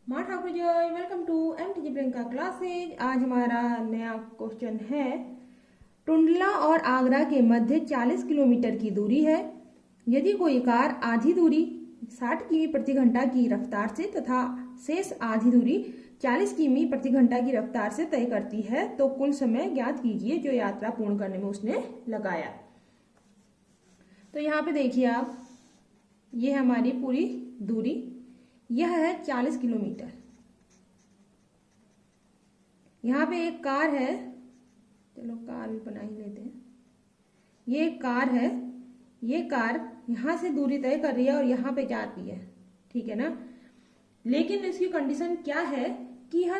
माँ ठाकुर जय, welcome to MTG Priyanka classes. आज हमारा नया क्वेश्चन है, टुंडला और आगरा के मध्य 40 किलोमीटर की दूरी है। यदि कोई कार आधी दूरी 60 किमी प्रति घंटा की रफ्तार से तथा शेष आधी दूरी 40 किमी प्रति घंटा की रफ्तार से तय करती है तो कुल समय ज्ञात कीजिए जो यात्रा पूर्ण करने में उसने लगाया। तो यहाँ पे देखिए आप, ये है हमारी पूरी दूरी, यह है 40 किलोमीटर। यहाँ पे एक कार है, चलो कार भी बना ही लेते हैं। ये एक कार है, ये कार यहाँ से दूरी तय कर रही है और यहाँ पे जाती है, ठीक है ना। लेकिन इसकी कंडीशन क्या है कि यह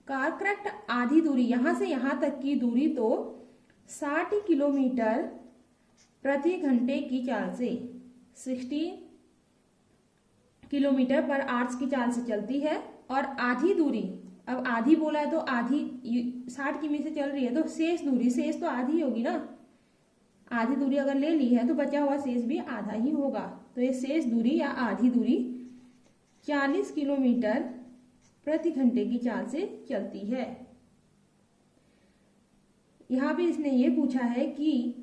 कार करेक्ट आधी दूरी, यहाँ से यहाँ तक की दूरी तो 60 किलोमीटर प्रति घंटे की चाल से 60 किलोमीटर पर आवर्स की चाल से चलती है। और आधी दूरी, अब आधी बोला है तो आधी 60 किमी से चल रही है तो शेष दूरी, शेष तो आधी होगी ना। आधी दूरी अगर ले ली है तो बचा हुआ शेष भी आधा ही होगा। तो ये शेष दूरी या आधी दूरी 40 किलोमीटर प्रति घंटे की चाल से चलती है। यहाँ पे इसने ये पूछा है कि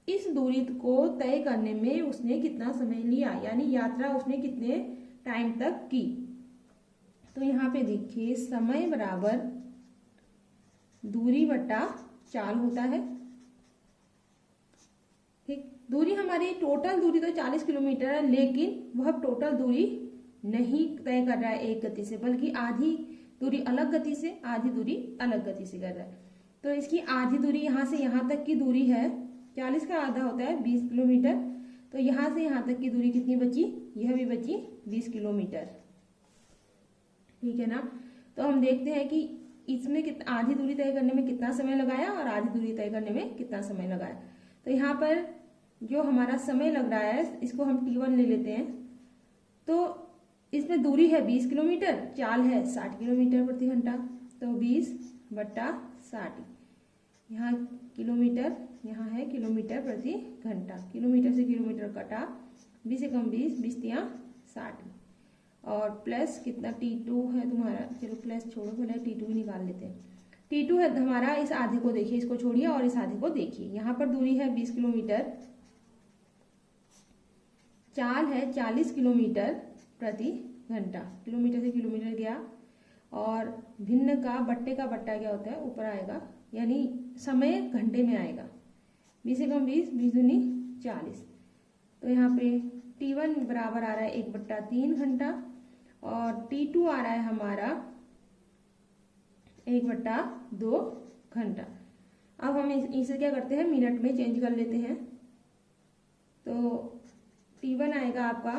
इस दूरी को तय करने में उसने कितना समय लिया, यानी यात्रा उसने कितने टाइम तक की। तो यहाँ पे देखिए, समय बराबर दूरी बटा चाल होता है। ठीक, दूरी हमारी टोटल दूरी तो 40 किलोमीटर है, लेकिन वह टोटल दूरी नहीं तय कर रहा है एक गति से, बल्कि आधी दूरी अलग गति से, आधी दूरी अलग गति से कर रहा है। तो इसकी आधी दूरी यहाँ से यहाँ तक की दूरी है, 40 का आधा होता है 20 किलोमीटर। तो यहाँ से यहाँ तक की दूरी कितनी बची, यह भी बची 20 किलोमीटर, ठीक है ना। तो हम देखते हैं कि इसमें आधी दूरी तय करने में कितना समय लगाया और आधी दूरी तय करने में कितना समय लगाया। तो यहाँ पर जो हमारा समय लग रहा है इसको हम T1 ले लेते हैं। तो इसमें दूरी है 20 किलोमीटर, चाल है 60 किलोमीटर प्रति घंटा। तो 20 बटा 60, यहाँ किलोमीटर, यहाँ है किलोमीटर प्रति घंटा। किलोमीटर से किलोमीटर कटा, 20 से कम 20, 20 तिया 60, और प्लस कितना T2 है तुम्हारा, चलो प्लस छोड़ो, पहले T2 ही निकाल लेते हैं। T2 है हमारा, इस आधे को देखिए, इसको छोड़िए और इस आधे को देखिए। यहाँ पर दूरी है 20 किलोमीटर, चाल है 40 किलोमीटर प्रति घंटा। किलोमीटर से किलोमीटर गया, और भिन्न का बट्टे का बट्टा क्या होता है, ऊपर आएगा, यानी समय घंटे में आएगा। 20 से कम 20, 20 दूनी 40। तो यहाँ पे T1 बराबर आ रहा है 1/3 घंटा, और T2 आ रहा है हमारा 1/2 घंटा। अब हम इसे क्या करते हैं, मिनट में चेंज कर लेते हैं। तो T1 आएगा आपका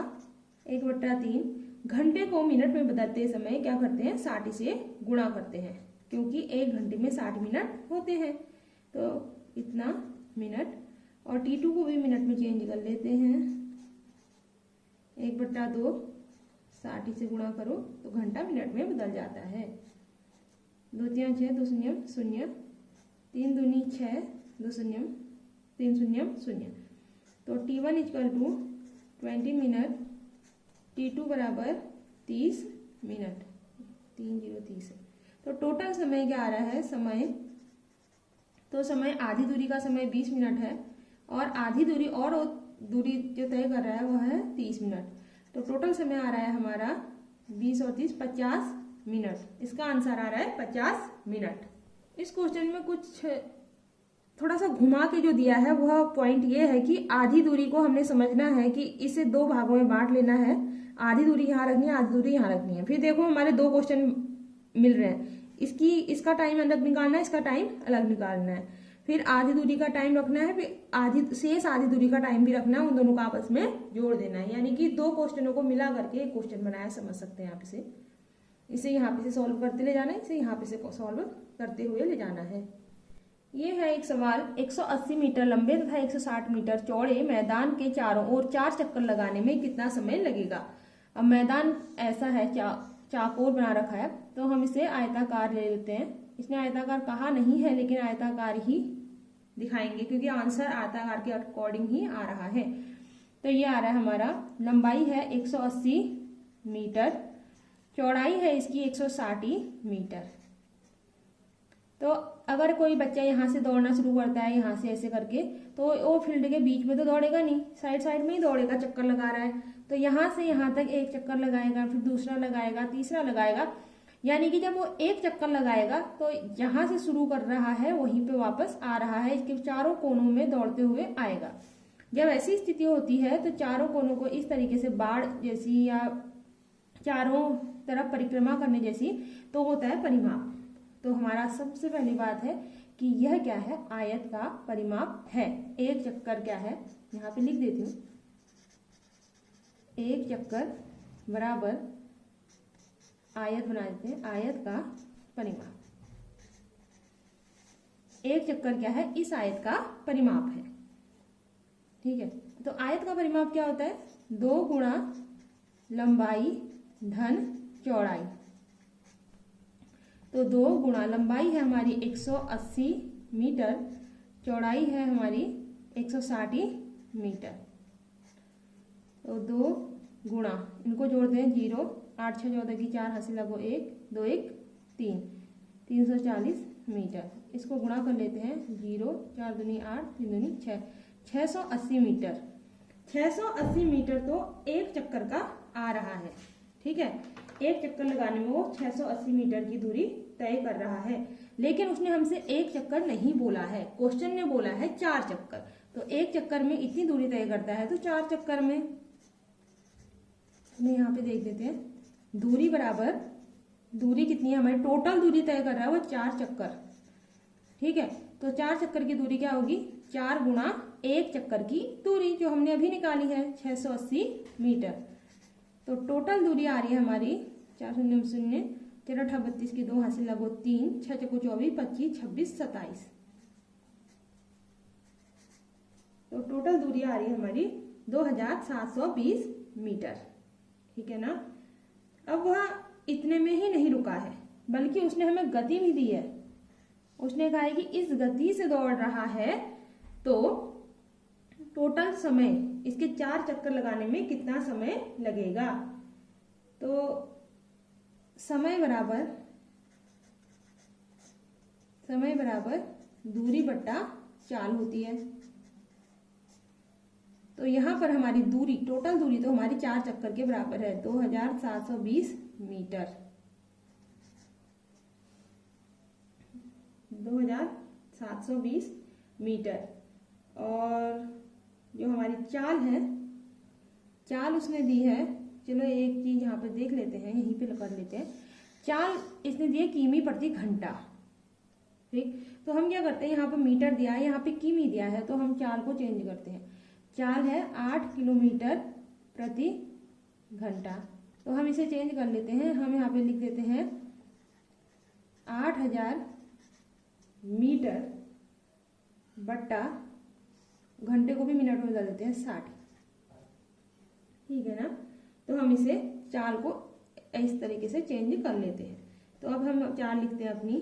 1/3, घंटे को मिनट में बदलते समय क्या करते हैं, 60 से गुणा करते हैं, क्योंकि एक घंटे में 60 मिनट होते हैं। तो इतना मिनट, और T2 को भी मिनट में चेंज कर लेते हैं। 1/2 60 से गुणा करो तो घंटा मिनट में बदल जाता है। 2 तिया 6, 2 शून्य 0, 3 दूनी 6, 2 शून्य 3 शून्य 0। तो T1 = 20 मिनट, T2 बराबर 30 मिनट, 30 है। तो टोटल समय क्या आ रहा है, समय आधी दूरी का समय 20 मिनट है, और आधी दूरी और दूरी जो तय कर रहा है वह है 30 मिनट। तो टोटल समय आ रहा है हमारा 20 और 30 50 मिनट। इसका आंसर आ रहा है 50 मिनट। इस क्वेश्चन में कुछ थोड़ा सा घुमा के जो दिया है वह पॉइंट ये है कि आधी दूरी को हमने समझना है कि इसे 2 भागों में बांट लेना है। आधी दूरी यहाँ रखनी है, आधी दूरी यहाँ रखनी है। फिर देखो हमारे 2 क्वेश्चन मिल रहे हैं, इसका टाइम अलग निकालना है, इसका टाइम अलग निकालना है। फिर आधी दूरी का टाइम रखना है, फिर शेष आधी दूरी का टाइम भी रखना है, उन दोनों को आपस में जोड़ देना है। यानी कि 2 क्वेश्चनों को मिला करके एक क्वेश्चन बनाया, समझ सकते हैं आप इसे। इसे यहाँ पे से सॉल्व करते ले जाना है, इसे यहाँ पे से सॉल्व करते हुए ले जाना है। ये है एक सवाल, 180 मीटर लंबे तथा 160 मीटर चौड़े मैदान के चारों ओर 4 चक्कर लगाने में कितना समय लगेगा। अब मैदान ऐसा है, चाकोर बना रखा है, तो हम इसे आयताकार ले लेते हैं। इसने आयताकार कहा नहीं है, लेकिन आयताकार ही दिखाएंगे क्योंकि आंसर आयताकार के अकॉर्डिंग ही आ रहा है। तो ये आ रहा है हमारा, लंबाई है 180 मीटर, चौड़ाई है इसकी 160 मीटर। तो अगर कोई बच्चा यहाँ से दौड़ना शुरू करता है, यहाँ से ऐसे करके, तो वो फील्ड के बीच में तो दौड़ेगा नहीं, साइड साइड में ही दौड़ेगा, चक्कर लगा रहा है। तो यहाँ से यहाँ तक एक चक्कर लगाएगा, फिर दूसरा लगाएगा, तीसरा लगाएगा, यानी कि जब वो एक चक्कर लगाएगा तो जहाँ से शुरू कर रहा है वहीं पे वापस आ रहा है, इसके चारों कोनों में दौड़ते हुए आएगा। जब ऐसी स्थिति होती है तो चारों कोनों को इस तरीके से बाढ़ जैसी या चारों तरफ परिक्रमा करने जैसी तो होता है परिमाप। तो हमारा सबसे पहली बात है कि यह क्या है, आयत का परिमाप है। एक चक्कर क्या है, यहाँ पे लिख देती हूँ, एक चक्कर बराबर आयत बना देते हैं, आयत का परिमाप। एक चक्कर क्या है, इस आयत का परिमाप है। ठीक है, तो आयत का परिमाप क्या होता है, 2 गुणा लंबाई धन चौड़ाई। तो 2 गुणा लंबाई है हमारी 180 मीटर, चौड़ाई है हमारी 160 मीटर। तो 2 गुणा, इनको जोड़ते हैं 0, 8 6 14 की 4 हासिल लगो 1, 2 1 3, 340 मीटर। इसको गुणा कर लेते हैं, 0 4 दूनी 8, 3 दूनी 6, 680 मीटर। 680 मीटर तो एक चक्कर का आ रहा है। ठीक है, एक चक्कर लगाने में वो 680 मीटर की दूरी तय कर रहा है। लेकिन उसने हमसे एक चक्कर नहीं बोला है, क्वेश्चन ने बोला है 4 चक्कर। तो एक चक्कर में इतनी दूरी तय करता है, तो 4 चक्कर में यहाँ पे देख देते हैं, दूरी बराबर, दूरी कितनी है हमारी, टोटल दूरी तय कर रहा है वो 4 चक्कर। ठीक है, तो 4 चक्कर की दूरी क्या होगी, 4 गुणा एक चक्कर की दूरी जो हमने अभी निकाली है 680 मीटर। तो टोटल दूरी आ रही है हमारी 4 0 0, 13 8 32 की 2 हासिल लगो 3, 6 चको 24, 25 26 27। तो टोटल दूरी आ रही है हमारी 2720 मीटर। ठीक है ना। अब वह इतने में ही नहीं रुका है, बल्कि उसने हमें गति भी दी है। उसने कहा है कि इस गति से दौड़ रहा है तो टोटल समय, इसके 4 चक्कर लगाने में कितना समय लगेगा। तो समय बराबर दूरी बट्टा चाल होती है। तो यहां पर हमारी दूरी, टोटल दूरी तो हमारी 4 चक्कर के बराबर है, 2720 मीटर। 2720 मीटर। और जो हमारी चाल है, चाल उसने दी है, चलो एक चीज यहाँ पे देख लेते हैं, यहीं पे कर लेते हैं। चाल इसने दी है किमी प्रति घंटा। ठीक, तो हम क्या करते हैं, यहाँ पे मीटर दिया है, यहाँ पे किमी दिया है, तो हम चाल को चेंज करते हैं। चाल है 8 किलोमीटर प्रति घंटा, तो हम इसे चेंज कर लेते हैं। हम यहाँ पे लिख देते हैं 8000 मीटर बट्टा, घंटे को भी मिनट में बदल देते हैं 60। ठीक है ना। तो हम इसे चाल को इस तरीके से चेंज कर लेते हैं। तो अब हम चाल लिखते हैं अपनी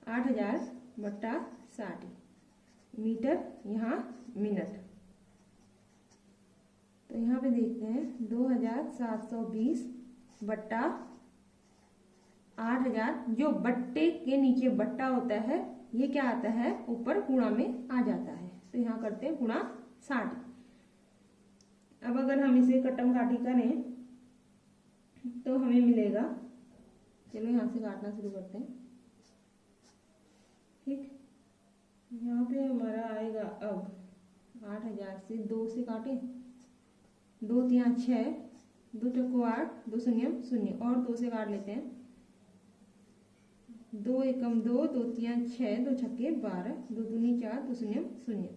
8000 बट्टा 60, मीटर यहाँ मिनट। तो यहाँ पे देखते हैं 2720 बट्टा 8000, जो बट्टे के नीचे बट्टा होता है ये क्या आता है, ऊपर गुणा में आ जाता है। तो यहाँ करते हैं गुणा 60। अब अगर हम इसे कटम काटी करें तो हमें मिलेगा, चलो यहाँ से काटना शुरू करते हैं। ठीक, यहाँ पे हमारा आएगा अब 8000 से 2 से काटे, 2 3 6, 2 चक्को 8, 2 0 0 और 2 से काट लेते हैं। 2 एकम 2, 2 3 6, 2 छक्के 12, 2 दूनी 4, 2 0 0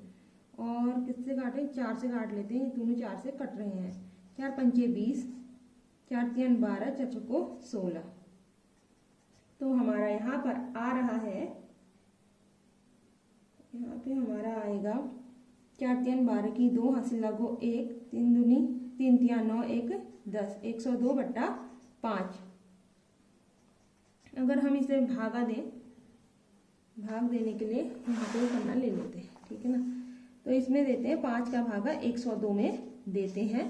और किससे काटे, 4 से काट लेते हैं। ये दोनों 4 से कट रहे हैं। 4 पंचे 20, 4 3 12, 4 चक्को 16। तो हमारा यहाँ पर आ रहा है, यहाँ पे हमारा आएगा 4 3 12 की 2 हासिल लगो 1, 3 दूनी 3 3 9 1 10, 102 बट्टा 5। अगर हम इसे भागा दें, भाग देने के लिए यहाँ पे करना ले लेते हैं। ठीक है ना। तो इसमें देते हैं 5 का भागा 102 में देते हैं।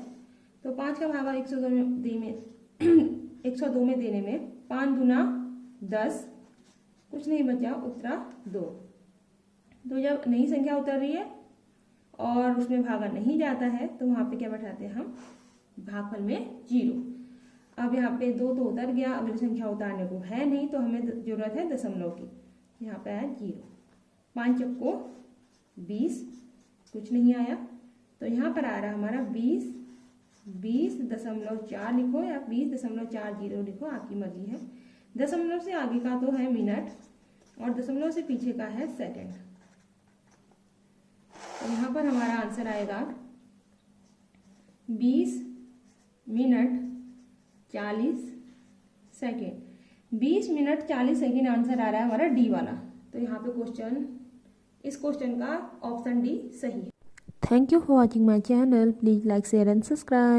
तो 5 का भागा 102 में 102 में देने में 5 दूना 10, कुछ नहीं बचा, उत्तरा 2। तो जब नई संख्या उतर रही है और उसमें भागा नहीं जाता है तो वहाँ पे क्या बैठाते हैं हम, भागफल में 0। अब यहाँ पे 2 तो उतर गया, अगली संख्या उतारने को है नहीं तो हमें जरूरत है दशमलव की, यहाँ पे आया 0। 5 चक्को 20, कुछ नहीं आया, तो यहाँ पर आ रहा हमारा 20.4 लिखो या 20.40 लिखो, आपकी मर्जी है। दशमलव से आगे का तो है मिनट और दशमलव से पीछे का है सेकंड। तो यहाँ पर हमारा आंसर आएगा 20 minute 40 second. 20 minute 40 second answer आ रहा है हमारा डी वाला। तो यहाँ पे इस क्वेश्चन का ऑप्शन डी सही है। Thank you for watching my channel. Please like, share and subscribe.